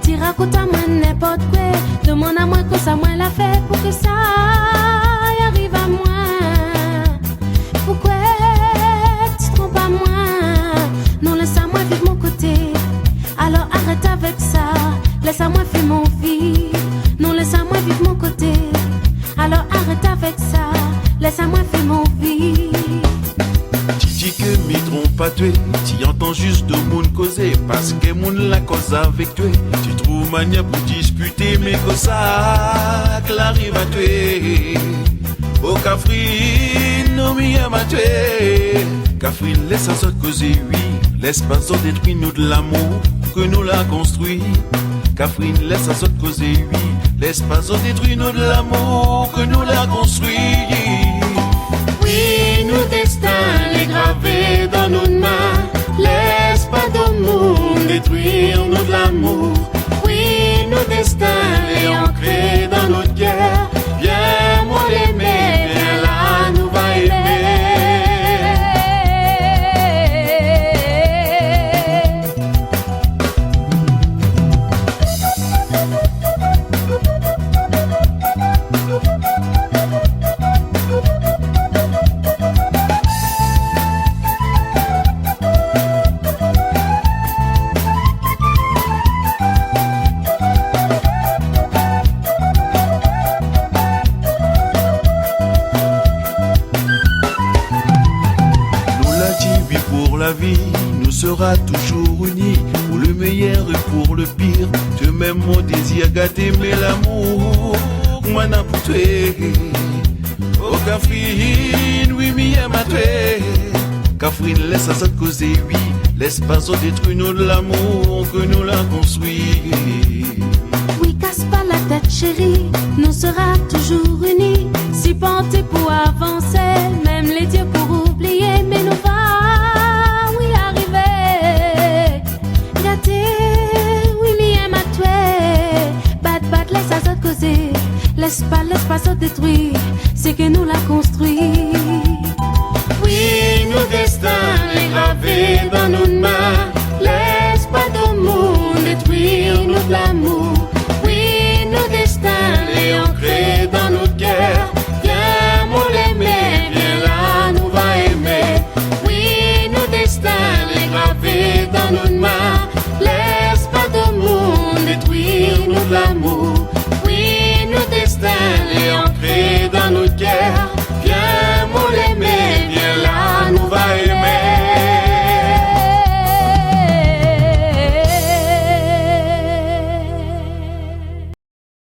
Tu racontes à moi n'importe quoi. Demande à moi que ça moi l'a fait pour que ça y arrive à moi. Pourquoi tu te trompes à moi? Non, laisse-moi vivre mon côté. Alors arrête avec ça. Laisse-moi faire mon vie. Non, laisse-moi vivre mon côté. Alors arrête avec ça. Laisse-moi faire mon vie. Tu dis que m'y trompe pas toi. Tu entends juste de monde causer. Parce que monde la cause avec toi. Tu trouves manière pour disputer. Mais que ça arrive à toi. Oh Catherine, non m'y aime à toi. Catherine, laisse à sorte causer, oui. Laisse pas sorte détruire nous de l'amour que nous l'a construit. Catherine, laisse à sorte causer, oui. Laisse pas sorte détruire nous de l'amour que nous l'a construit. Oui, nos destins les gravés dans nos mains. Laisse pas de monde détruire nous de l'amour. Oui, nos destins les ancrés dans notre cœur. Viens moi l'aimer, viens là nous va aimer. La vie nous sera toujours unis, pour le meilleur et pour le pire. Tu m'aimes mon désir gâté, mais l'amour, moi n'a pour toi. Oh Catherine, oui, m'y aime à toi. Catherine, laisse à ça causer, oui. Laisse pas ça détruire nous de l'amour que nous l'a construit. Oui, casse pas la tête chérie, nous sera toujours unis. Si penté pour avancer, même les dieux pour oublier, mais nous va. Laisse pas se détruire, c'est que nous l'a construit. Oui, nos destins les gravés dans nos mains. Laisse pas de monde détruire nous de l'amour. Oui, nos destins les ancrés dans notre cœur. Viens moi l'aimer, viens là nous va aimer. Oui, nos destins les gravés dans nos mains. Laisse pas de monde détruire nous de l'amour.